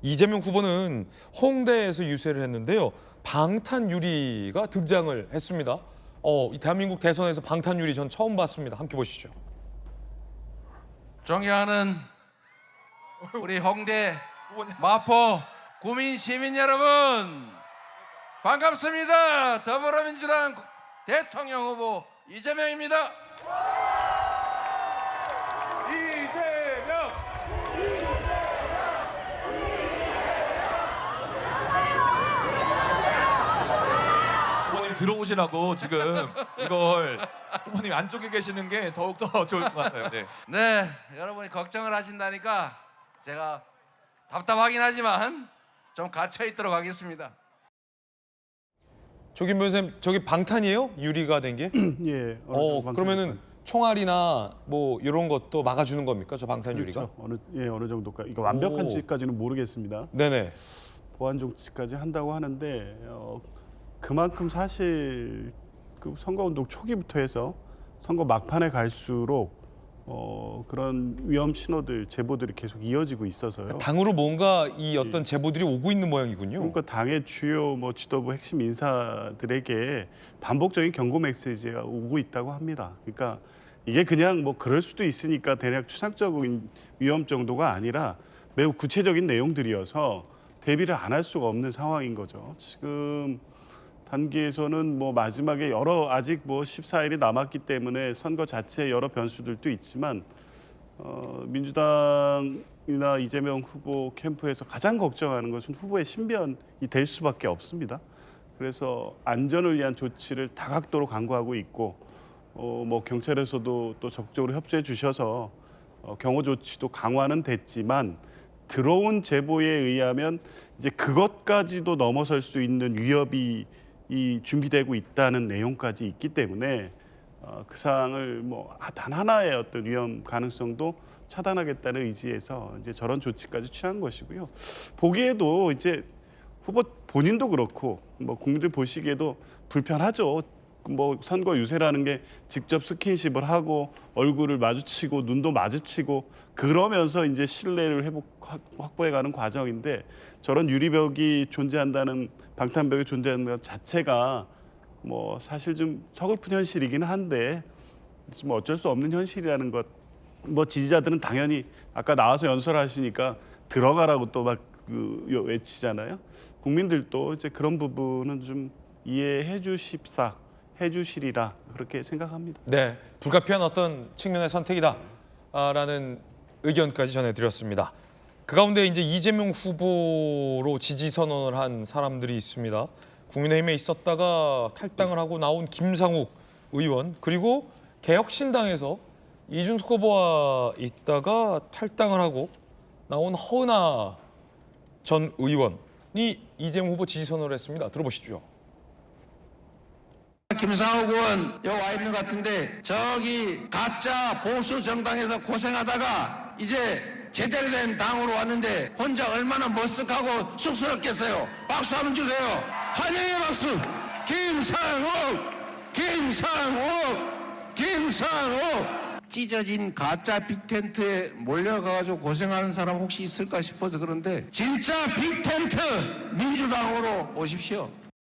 이재명 후보는 홍대에서 유세를 했는데요. 방탄유리가 등장을 했습니다. 이 대한민국 대선에서 방탄유리 전 처음 봤습니다. 함께 보시죠. 존경하는 우리 홍대, 마포, 구민 시민 여러분, 반갑습니다. 더불어민주당 대통령 후보 이재명입니다. 이재명! 후보님 들어오시라고 지금 이걸 후보님 안쪽에 계시는 게 더욱더 좋을 것 같아요. 네. 네, 여러분이 걱정을 하신다니까 제가 답답하긴 하지만 좀 갇혀 있도록 하겠습니다. 저기 선생님, 저기 방탄이에요? 유리가 된 게? 예. 그러면은 총알이나 뭐 이런 것도 막아주는 겁니까? 저 방탄유리가? 그렇죠. 어느 정도까지 이거 완벽한지까지는 모르겠습니다. 네네. 보안 조치까지 한다고 하는데 그만큼 사실 그 선거운동 초기부터 해서 선거 막판에 갈수록 그런 위험 신호들, 제보들이 계속 이어지고 있어서요. 당으로 뭔가 이 어떤 제보들이 오고 있는 모양이군요. 그러니까 당의 주요 지도부 핵심 인사들에게 반복적인 경고 메시지가 오고 있다고 합니다. 그러니까 이게 그냥 그럴 수도 있으니까 대략 추상적인 위험 정도가 아니라 매우 구체적인 내용들이어서 대비를 안 할 수가 없는 상황인 거죠. 지금 단기에서는 마지막에 아직 14일이 남았기 때문에 선거 자체에 여러 변수들도 있지만 민주당이나 이재명 후보 캠프에서 가장 걱정하는 것은 후보의 신변이 될 수밖에 없습니다. 그래서 안전을 위한 조치를 다각도로 강구하고 있고 경찰에서도 또 적극적으로 협조해 주셔서 경호 조치도 강화는 됐지만 들어온 제보에 의하면 이제 그것까지도 넘어설 수 있는 위협이 준비되고 있다는 내용까지 있기 때문에 그 사항을 단 하나의 어떤 위험 가능성도 차단하겠다는 의지에서 이제 저런 조치까지 취한 것이고요. 보기에도 이제 후보 본인도 그렇고 국민들 보시기에도 불편하죠. 선거 유세라는 게 직접 스킨십을 하고 얼굴을 마주치고 눈도 마주치고 그러면서 이제 신뢰를 확보해가는 과정인데 저런 유리벽이 존재한다는 방탄벽이 존재하는 것 자체가 사실 좀 서글픈 현실이긴 한데 어쩔 수 없는 현실이라는 것. 지지자들은 당연히 아까 나와서 연설하시니까 들어가라고 또 막 외치잖아요. 국민들도 이제 그런 부분은 좀 이해해 주시리라 그렇게 생각합니다. 네, 불가피한 어떤 측면의 선택이다라는 의견까지 전해드렸습니다. 그 가운데 이제 이재명 후보로 지지 선언을 한 사람들이 있습니다. 국민의힘에 있었다가 탈당을 하고 나온 김상욱 의원, 그리고 개혁신당에서 이준석 후보와 있다가 탈당을 하고 나온 허은하 전 의원이 이재명 후보 지지 선언을 했습니다. 들어보시죠. 김상욱 의원 여기 와 있는 것 같은데 저기 가짜 보수 정당에서 고생하다가 이제 제대로 된 당으로 왔는데 혼자 얼마나 머쓱하고 쑥스럽겠어요. 박수 한번 주세요. 환영의 박수. 김상욱 찢어진 가짜 빅텐트에 몰려가가지고 고생하는 사람 혹시 있을까 싶어서 그런데 진짜 빅텐트 민주당으로 오십시오.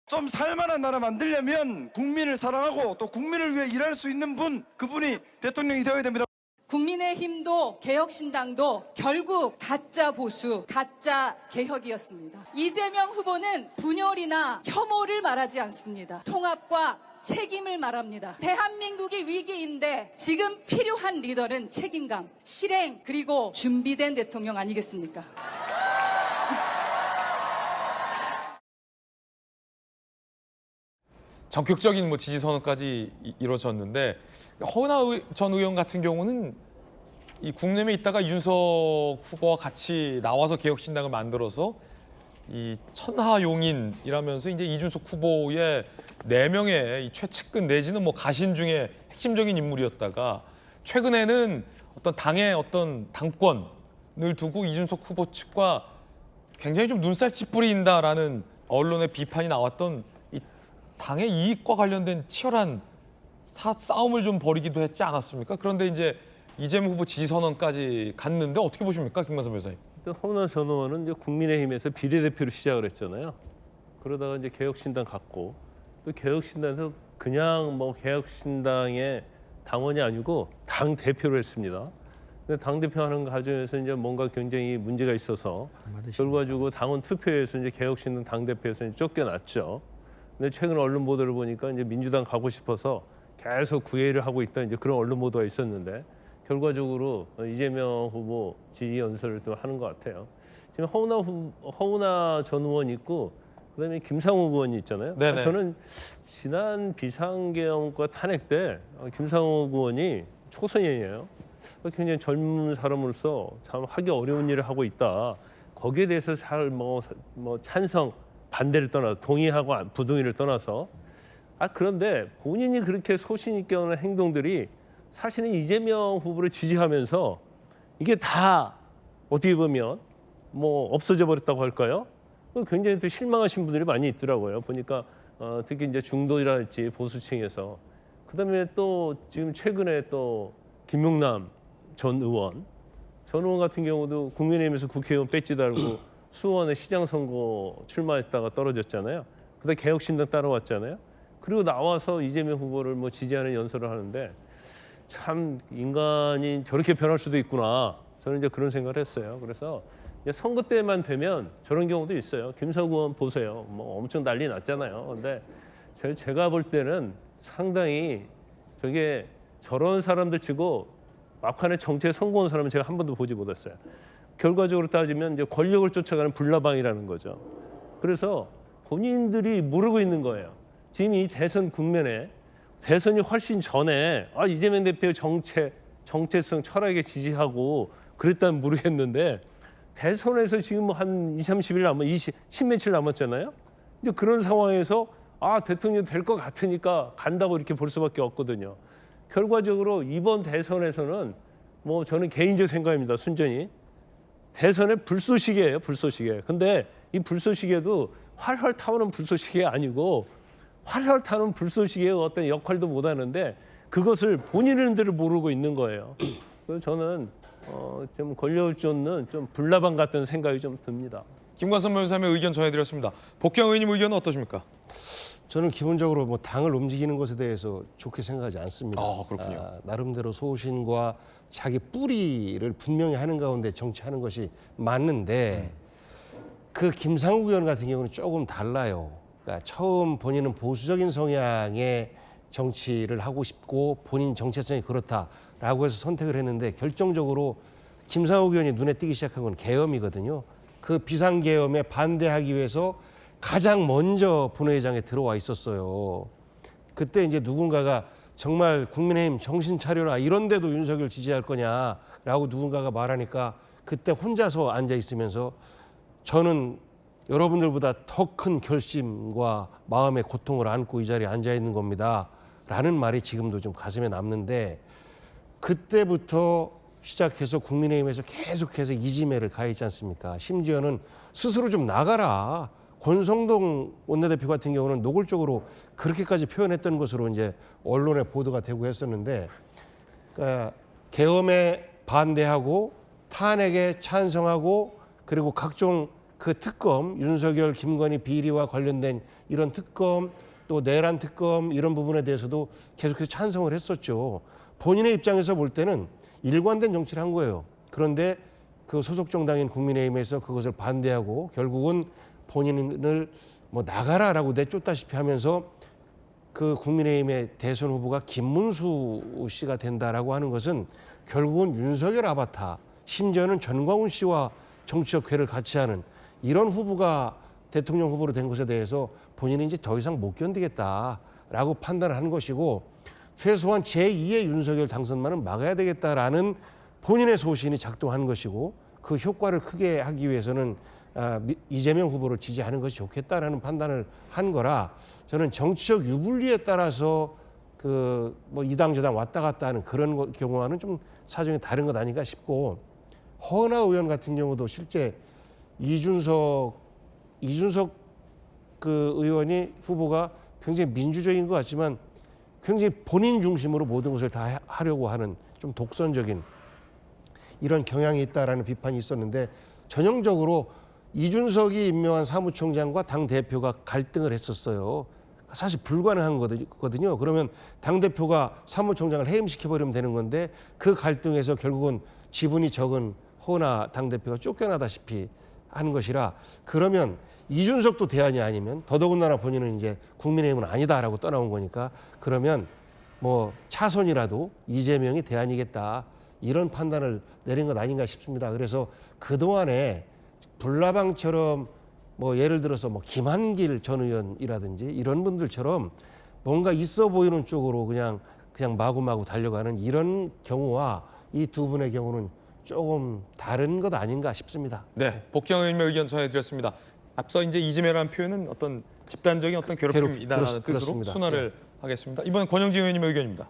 좀 살만한 나라 만들려면 국민을 사랑하고 또 국민을 위해 일할 수 있는 그분이 대통령이 되어야 됩니다. 국민의힘도 개혁신당도 결국 가짜 보수, 가짜 개혁이었습니다. 이재명 후보는 분열이나 혐오를 말하지 않습니다. 통합과 책임을 말합니다. 대한민국이 위기인데 지금 필요한 리더는 책임감, 실행, 그리고 준비된 대통령 아니겠습니까? 전격적인 지지 선언까지 이루어졌는데 허은하 전 의원 같은 경우는 이 국내에 있다가 윤석 후보와 같이 나와서 개혁신당을 만들어서 이 천하용인이라면서 이제 이준석 후보의 4명의 이 최측근 내지는 가신 중에 핵심적인 인물이었다가 최근에는 어떤 당의 어떤 당권을 두고 이준석 후보 측과 굉장히 좀 눈살 찌푸린다라는 언론의 비판이 나왔던 이 당의 이익과 관련된 치열한 싸움을 좀 벌이기도 했지 않았습니까? 그런데 이제 이재명 후보 지지 선언까지 갔는데 어떻게 보십니까, 김만선 변호사님? 허은하 전 의원은 이제 국민의힘에서 비례대표로 시작을 했잖아요. 그러다가 이제 개혁신당 갔고 또 개혁신당에서 그냥 뭐 개혁신당의 당원이 아니고 당 대표로 했습니다. 근데 당 대표하는 과정에서 이제 뭔가 굉장히 문제가 있어서 결과적으로 당원 투표에서 이제 개혁신당 당 대표에서 이제 쫓겨났죠. 근데 최근 언론 보도를 보니까 이제 민주당 가고 싶어서 계속 구애를 하고 있다 이제 그런 언론 보도가 있었는데 결과적으로 이재명 후보 지지 연설을 또 하는 것 같아요. 지금 허은하 전 의원 있고 그다음에 김상욱 의원이 있잖아요. 네네. 저는 지난 비상계엄과 탄핵 때 김상욱 의원이 초선이에요. 굉장히 젊은 사람으로서 참 하기 어려운 일을 하고 있다. 거기에 대해서 잘 뭐 찬성 반대를 떠나 동의하고 부동의를 떠나서 그런데 본인이 그렇게 소신 있게 하는 행동들이 사실은 이재명 후보를 지지하면서 이게 다 어떻게 보면 뭐 없어져 버렸다고 할까요? 굉장히 또 실망하신 분들이 많이 있더라고요. 보니까 특히 이제 중도랄지 보수층에서 그다음에 또 지금 최근에 또 김용남 전 의원 같은 경우도 국민의힘에서 국회의원 배지 달고 수원에 시장 선거 출마했다가 떨어졌잖아요. 그다음 개혁신당 따라왔잖아요. 그리고 나와서 이재명 후보를 뭐 지지하는 연설을 하는데 참 인간이 저렇게 변할 수도 있구나. 저는 이제 그런 생각을 했어요. 그래서 이제 선거 때만 되면 저런 경우도 있어요. 김상욱 의원 보세요. 뭐 엄청 난리 났잖아요. 근데 제가 볼 때는 상당히 저게 저런 사람들 치고 막판에 정치에 성공한 사람은 제가 한 번도 보지 못했어요. 결과적으로 따지면 이제 권력을 쫓아가는 불나방이라는 거죠. 그래서 본인들이 모르고 있는 거예요. 지금 이 대선 국면에 대선이 훨씬 전에 이재명 대표의 정체성 철학에 지지하고 그랬다면 모르겠는데 대선에서 지금 한 20, 30일 남았, 10 며칠 남았잖아요. 이제 그런 상황에서 대통령 될 것 같으니까 간다고 이렇게 볼 수밖에 없거든요. 결과적으로 이번 대선에서는 뭐 저는 개인적 생각입니다. 순전히 대선의 불쏘시개예요. 불쏘시개. 근데 이 불쏘시개도 활활 타오는 불쏘시개 아니고 활활 타는 불쏘시개의 어떤 역할도 못 하는데 그것을 본인들을 모르고 있는 거예요. 그래서 저는 좀 권력을 쫓는 좀 불나방 같은 생각이 좀 듭니다. 김관선 변호사님의 의견 전해드렸습니다. 복경 의원님 의견은 어떠십니까? 저는 기본적으로 뭐 당을 움직이는 것에 대해서 좋게 생각하지 않습니다. 그렇군요. 나름대로 소신과 자기 뿌리를 분명히 하는 가운데 정치하는 것이 맞는데 그 김상욱 의원 같은 경우는 조금 달라요. 그러니까 처음 본인은 보수적인 성향의 정치를 하고 싶고 본인 정체성이 그렇다라고 해서 선택을 했는데 결정적으로 김상욱 의원이 눈에 띄기 시작한 건 계엄이거든요. 그 비상계엄에 반대하기 위해서 가장 먼저 본회의장에 들어와 있었어요. 그때 이제 누군가가 정말 국민의힘 정신 차려라 이런데도 윤석열 지지할 거냐라고 누군가가 말하니까 그때 혼자서 앉아 있으면서 저는 여러분들보다 더 큰 결심과 마음의 고통을 안고 이 자리에 앉아 있는 겁니다. 라는 말이 지금도 좀 가슴에 남는데 그때부터 시작해서 국민의힘에서 계속해서 이지매를 가했지 않습니까? 심지어는 스스로 좀 나가라. 권성동 원내대표 같은 경우는 노골적으로 그렇게까지 표현했던 것으로 이제 언론에 보도가 되고 했었는데 그러니까 계엄에 반대하고 탄핵에 찬성하고 그리고 각종 그 특검 윤석열 김건희 비리와 관련된 이런 특검 또 내란 특검 이런 부분에 대해서도 계속해서 찬성을 했었죠. 본인의 입장에서 볼 때는 일관된 정치를 한 거예요. 그런데 그 소속 정당인 국민의힘에서 그것을 반대하고 결국은 본인을 뭐 나가라라고 내쫓다시피 하면서 그 국민의힘의 대선 후보가 김문수 씨가 된다라고 하는 것은 결국은 윤석열 아바타 심지어는 전광훈 씨와 정치적 궤를 같이 하는 이런 후보가 대통령 후보로 된 것에 대해서 본인이 이제 더 이상 못 견디겠다라고 판단을 한 것이고 최소한 제2의 윤석열 당선만은 막아야 되겠다라는 본인의 소신이 작동한 것이고 그 효과를 크게 하기 위해서는 이재명 후보를 지지하는 것이 좋겠다라는 판단을 한 거라 저는 정치적 유불리에 따라서 그 뭐 이당 저당 왔다 갔다 하는 그런 경우와는 좀 사정이 다른 것 아닌가 싶고 허은하 의원 같은 경우도 실제 이준석 그 의원이 후보가 굉장히 민주적인 것 같지만 굉장히 본인 중심으로 모든 것을 다 하려고 하는 좀 독선적인 이런 경향이 있다라는 비판이 있었는데 전형적으로 이준석이 임명한 사무총장과 당 대표가 갈등을 했었어요. 사실 불가능한 거거든요. 그러면 당 대표가 사무총장을 해임시켜 버리면 되는 건데 그 갈등에서 결국은 지분이 적은 허은하 당 대표가 쫓겨나다시피 하는 것이라, 그러면 이준석도 대안이 아니면, 더더군다나 본인은 이제 국민의힘은 아니다라고 떠나온 거니까, 그러면 뭐 차선이라도 이재명이 대안이겠다, 이런 판단을 내린 것 아닌가 싶습니다. 그래서 그동안에 불나방처럼 뭐 예를 들어서 뭐 김한길 전 의원이라든지 이런 분들처럼 뭔가 있어 보이는 쪽으로 그냥 마구마구 달려가는 이런 경우와 이 두 분의 경우는 조금 다른 것 아닌가 싶습니다. 네, 복경 의원님의 의견 전해드렸습니다. 앞서 이제 이재명이라는 표현은 어떤 집단적인 어떤 괴롭힘이다라는 뜻으로 그렇습니다. 순화를 하겠습니다. 이번 권영진 의원님의 의견입니다.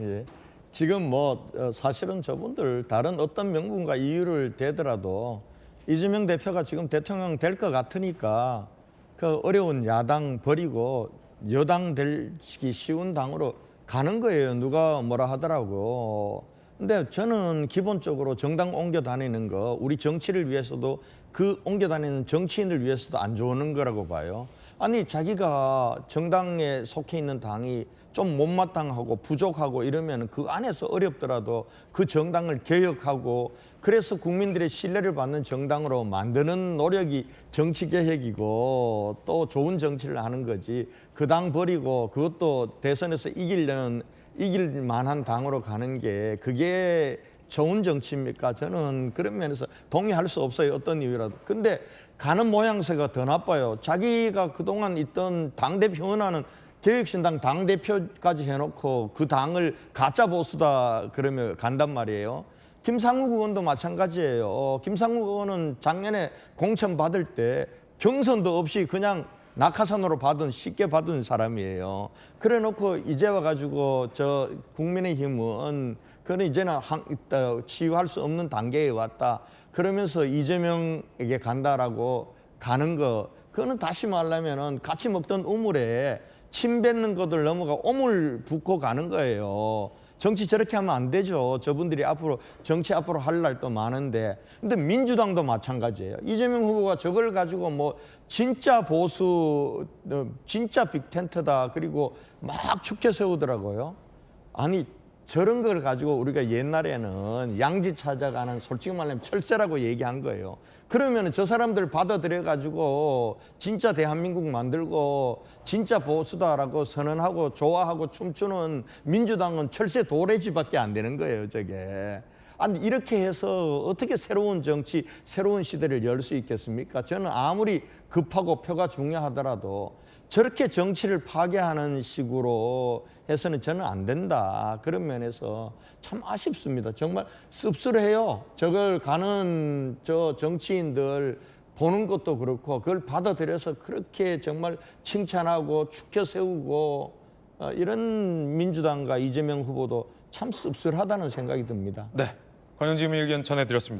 예. 지금 뭐 사실은 저분들 다른 어떤 명분과 이유를 대더라도 이재명 대표가 지금 대통령 될 것 같으니까 그 어려운 야당 버리고 여당 되기 쉬운 당으로 가는 거예요. 누가 뭐라 하더라고. 근데 저는 기본적으로 정당 옮겨 다니는 거 우리 정치를 위해서도 그 옮겨 다니는 정치인을 위해서도 안 좋은 거라고 봐요. 아니 자기가 정당에 속해 있는 당이 좀 못마땅하고 부족하고 이러면 그 안에서 어렵더라도 그 정당을 개혁하고 그래서 국민들의 신뢰를 받는 정당으로 만드는 노력이 정치개혁이고 또 좋은 정치를 하는 거지, 그 당 버리고 그것도 대선에서 이길 만한 당으로 가는 게 그게 좋은 정치입니까? 저는 그런 면에서 동의할 수 없어요. 어떤 이유라도. 근데 가는 모양새가 더 나빠요. 자기가 그동안 있던 당대표 현안은 개혁신당 당대표까지 해놓고 그 당을 가짜 보수다 그러면 간단 말이에요. 김상욱 의원도 마찬가지예요. 김상욱 의원은 작년에 공천 받을 때 경선도 없이 그냥 낙하산으로 쉽게 받은 사람이에요. 그래 놓고 이제 와가지고 저 국민의힘은 그는 이제는 치유할 수 없는 단계에 왔다. 그러면서 이재명에게 간다라고 가는 거, 그거는 다시 말하면은 같이 먹던 우물에 침 뱉는 것들 넘어가 오물 붓고 가는 거예요. 정치 저렇게 하면 안 되죠. 저분들이 앞으로 정치 앞으로 할 날도 많은데. 근데 민주당도 마찬가지예요. 이재명 후보가 저걸 가지고 뭐 진짜 보수, 진짜 빅텐트다. 그리고 막 축켜 세우더라고요. 아니 저런 걸 가지고 우리가 옛날에는 양지 찾아가는 솔직히 말하면 철새라고 얘기한 거예요. 그러면 저 사람들 받아들여 가지고 진짜 대한민국 만들고 진짜 보수다라고 선언하고 좋아하고 춤추는 민주당은 철새 도래지밖에 안 되는 거예요, 저게. 아니 이렇게 해서 어떻게 새로운 정치, 새로운 시대를 열 수 있겠습니까? 저는 아무리 급하고 표가 중요하더라도 저렇게 정치를 파괴하는 식으로 해서는 저는 안 된다. 그런 면에서 참 아쉽습니다. 정말 씁쓸해요. 저걸 가는 저 정치인들 보는 것도 그렇고 그걸 받아들여서 그렇게 정말 칭찬하고 축켜 세우고 이런 민주당과 이재명 후보도 참 씁쓸하다는 생각이 듭니다. 네, 권영진 의원 의견 전해드렸습니다.